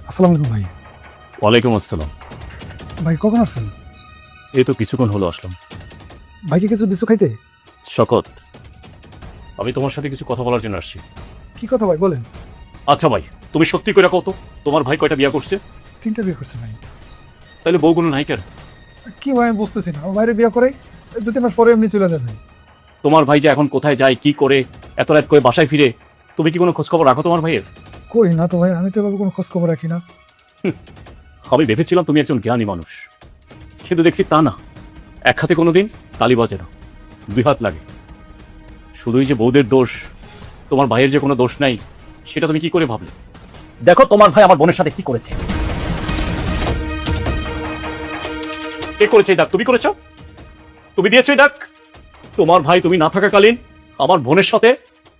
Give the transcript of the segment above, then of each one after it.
আসসালামু আলাইকুম ভাই। ওয়ালাইকুম আসসালাম। ভাই কখন আসছেন? এই তো কিছুক্ষণ হলো আসলাম। ভাইকে কিছু দিছো খাইতে? শকত, আমি তোমার সাথে কিছু কথা বলার জন্য আসছি। কি কথা ভাই বলেন? আচ্ছা ভাই, তুমি সত্যি করে কত তোমার ভাই কয়টা বিয়ে করছে? 3টা বিয়ে করছে ভাই। তাহলে বউগুলো নাই কেন? কি ভাই আমি বুঝতেছি না, আমার বাইরে বিয়ে করে 2-3 মাস পরে এমনি চলে যায় ভাই। তোমার ভাই যে এখন কোথায় যায়, কি করে, এত রাত করে বাসায় ফিরে, তুমি কি কোনো খোঁজখবর রাখো তোমার ভাইয়ের? কই না তো ভাই, আমি তো এভাবে কোনো খোঁজ খবর রাখি না। আমি ভেবেছিলাম তুমি একজন জ্ঞানী মানুষ, কিন্তু দেখছি তা না। এক হাতে কোনো দিন তালি বাজে না, 2 হাত লাগে। শুধুই যে বউদের দোষ, তোমার ভাইয়ের যে কোনো দোষ নাই, সেটা তুমি কি করে ভাবলে? দেখো তোমার ভাই আমার বোনের সাথে কি করেছে। কে করেছে এই দাগ? তুমি করেছো? তুমি দিয়েছো এই দাগ? তোমার ভাই তুমি না থাকাকালীন আমার বোনের সাথে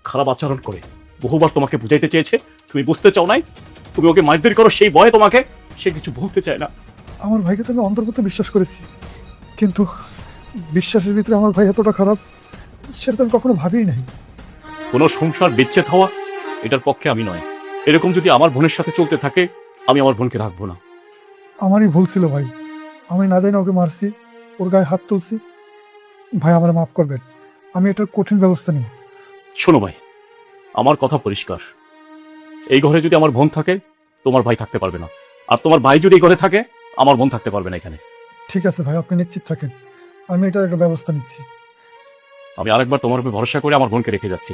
খারাপ আচরণ করে বহুবার তোমাকে বুঝাইতে চেয়েছে, তুমি বুঝতে চাও নাই। তুমি ওকে মারধর করো সেই ভয়ে তোমাকে, সে কিছু বলতে চায় না। আমার ভাইকে তো আমি অন্তর্গত বিশ্বাস করেছি, কিন্তু বিশ্বাসের ভিতরে আমার ভাই এতটা খারাপ সেটা তো আমি কখনো ভাবিই নাই। কোনো সংসার বিচ্ছেদ হওয়া এটার পক্ষে আমি নয়। এরকম যদি আমার বোনের সাথে চলতে থাকে, আমি আমার বোনকে রাখবো না। আমারই ভুল ছিল ভাই, আমি না জানি ওকে মারছি, ওর গায়ে হাত তুলছি। ভাই আমার মাফ করবেন, আমি এটার কঠিন ব্যবস্থা নিব। শোনো ভাই, আমার কথা পরিষ্কার। এই ঘরে যদি আমার বোন থাকে, তোমার ভাই থাকতে পারবে না। আর তোমার ভাই যদি এই ঘরে থাকে, আমার বোন থাকতে পারবে না এখানে। ঠিক আছে ভাই, আপনি নিশ্চিত থাকেন, আমি এটার একটা ব্যবস্থা নিচ্ছি। আমি আরেকবার তোমার উপর ভরসা করে আমার বোনকে রেখে যাচ্ছি,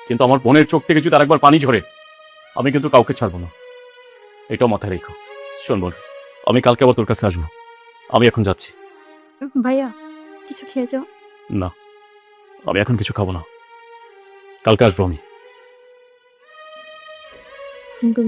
কিন্তু আমার বোনের চোখ থেকে যদি আরেকবার পানি ঝরে, আমি কিন্তু কাউকে ছাড়বো না। এটাও মাথায় রেখো। শোন বোন, আমি কালকে আবার তোর কাছে আসবো। আমি এখন যাচ্ছি। ভাইয়া কিছু খেয়ে যাও। না, আমি এখন কিছু খাবো না, কালকে আসবো আমি। কিন্তু